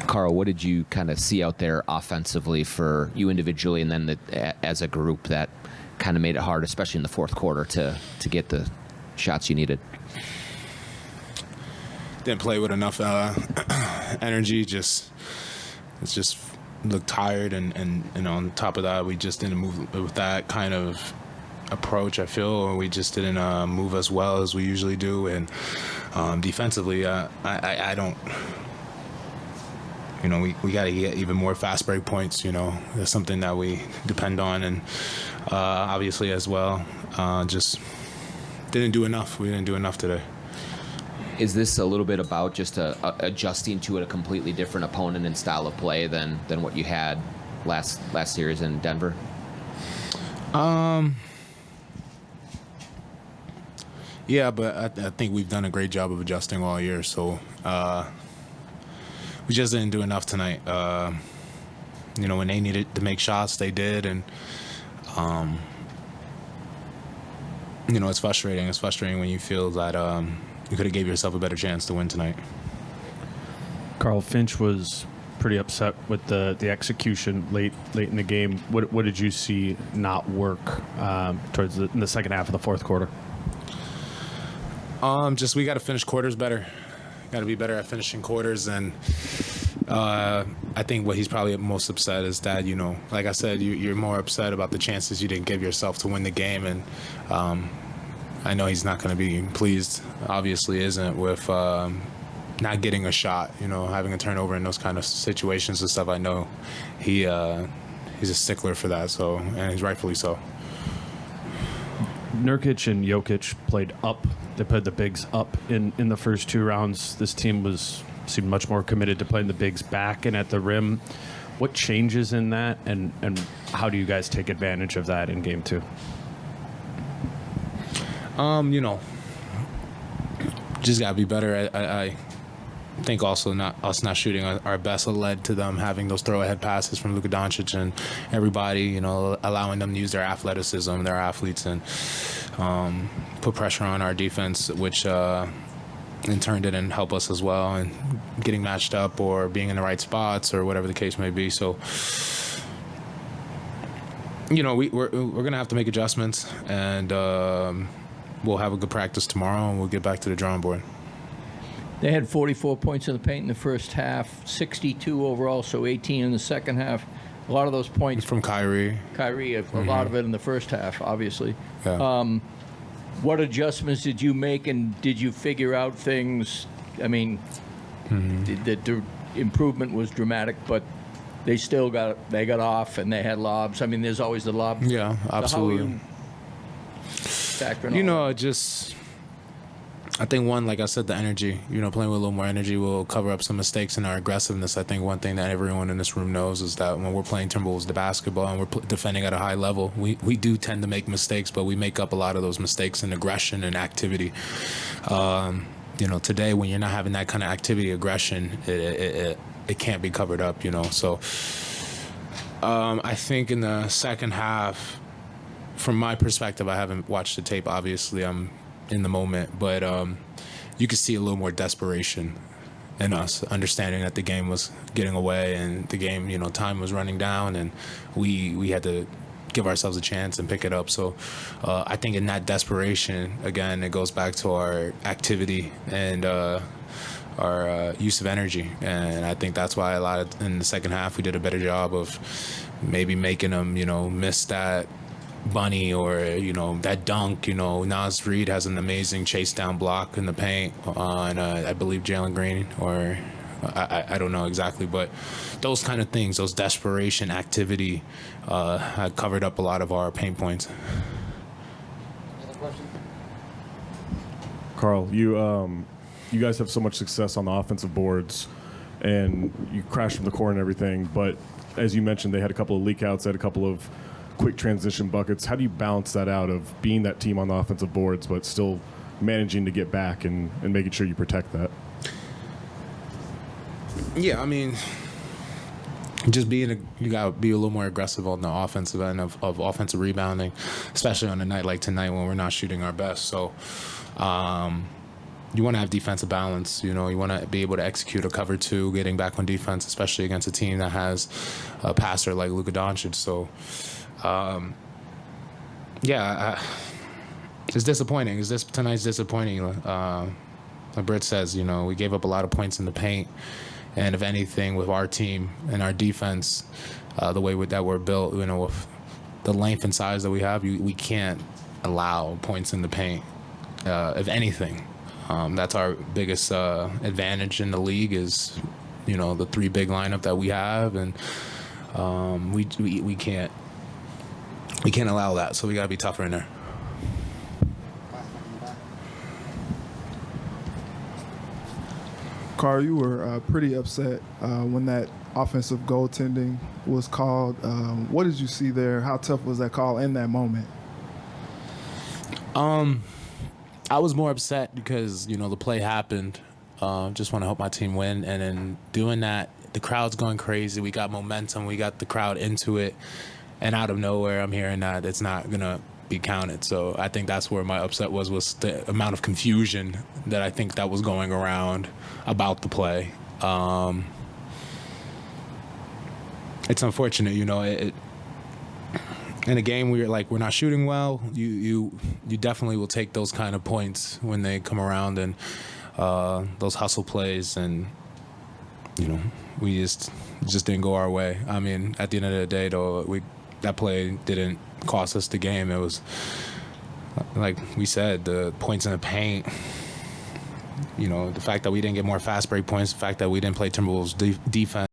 Karl, what did you kind of see out there offensively for you individually and then as a group that kind of made it hard, especially in the fourth quarter, to get the shots you needed? Didn't play with enough energy. It just looked tired, and on top of that, we just didn't move with that kind of approach. I feel, or we just didn't move as well as we usually do, and defensively, I don't. We got to get even more fast break points. That's something that we depend on, and obviously as well, just didn't do enough. We didn't do enough today. Is this a little bit about just adjusting to a completely different opponent and style of play than what you had last series in Denver? Yeah, but I think we've done a great job of adjusting all year. So we just didn't do enough tonight. When they needed to make shots, they did, and it's frustrating. It's frustrating when you feel that you could have gave yourself a better chance to win tonight. Karl, Finch was pretty upset with the execution late in the game. What did you see not work in the second half of the fourth quarter? Just we got to finish quarters better. Got to be better at finishing quarters, and I think what he's probably most upset is that like I said, you're more upset about the chances you didn't give yourself to win the game, and I know he's not going to be pleased. Obviously, isn't with not getting a shot. Having a turnover in those kind of situations and stuff. I know he's a stickler for that. So, and he's rightfully so. Nurkic and Jokic played up. They played the bigs up in the first two rounds. This team seemed much more committed to playing the bigs back and at the rim. What changes in that, and how do you guys take advantage of that in game two? Just gotta be better. I think also us not shooting our best led to them having those throw-ahead passes from Luka Doncic and everybody, allowing them to use their athleticism, their athletes, and put pressure on our defense, which in turn didn't help us as well, and getting matched up or being in the right spots or whatever the case may be. So, we're going to have to make adjustments, and we'll have a good practice tomorrow, and we'll get back to the drawing board. They had 44 points in the paint in the first half, 62 overall, so 18 in the second half. A lot of those points from Kyrie, a lot of it in the first half, obviously. Yeah. What adjustments did you make, and did you figure out things? I mean, the improvement was dramatic, but they still got off, and they had lobs. I mean, there's always the lob. Yeah, absolutely. I think one, like I said, the energy, playing with a little more energy will cover up some mistakes in our aggressiveness. I think one thing that everyone in this room knows is that when we're playing Timberwolves the basketball and we're defending at a high level, we do tend to make mistakes, but we make up a lot of those mistakes in aggression and activity. Today when you're not having that kind of activity, aggression, it can't be covered up, So I think in the second half, from my perspective, I haven't watched the tape, obviously. I'm in the moment, but you could see a little more desperation in us, understanding that the game was getting away and the game, time was running down, and we had to give ourselves a chance and pick it up. So I think in that desperation, again, it goes back to our activity and our use of energy, and I think that's why in the second half we did a better job of maybe making them, miss that bunny or that dunk. Naz Reid has an amazing chase down block in the paint on I believe Jalen Green, or I don't know exactly, but those kind of things, those desperation activity had covered up a lot of our pain points. Another question? Karl, you guys have so much success on the offensive boards, and you crash from the core and everything, but as you mentioned, they had a couple of leak outs, they had a couple of quick transition buckets. How do you balance that out of being that team on the offensive boards but still managing to get back and making sure you protect that? Yeah, I mean, just you got to be a little more aggressive on the offensive end of offensive rebounding, especially on a night like tonight when we're not shooting our best. So you want to have defensive balance. You know, you want to be able to execute a cover two, getting back on defense, especially against a team that has a passer like Luka Doncic. So, it's disappointing. Tonight's disappointing? Like Britt says, you know, we gave up a lot of points in the paint, and if anything, with our team and our defense, the way that we're built, you know, with the length and size that we have, we can't allow points in the paint. If anything, that's our biggest advantage in the league is, you know, the three big lineup that we have, and we can't allow that. So we got to be tougher in there. Karl, you were pretty upset when that offensive goaltending was called. What did you see there? How tough was that call in that moment? I was more upset because, you know, the play happened. Just want to help my team win. And in doing that, the crowd's going crazy. We got momentum. We got the crowd into it. And out of nowhere, I'm hearing that it's not going to be counted. So I think that's where my upset was the amount of confusion that I think that was going around about the play. It's unfortunate, you know, in a game where we're not shooting well, you definitely will take those kind of points when they come around, and those hustle plays, and you know, we just didn't go our way. I mean, at the end of the day, though, that play didn't cost us the game. It was, like we said, the points in the paint. You know, the fact that we didn't get more fast break points, the fact that we didn't play Timberwolves defense.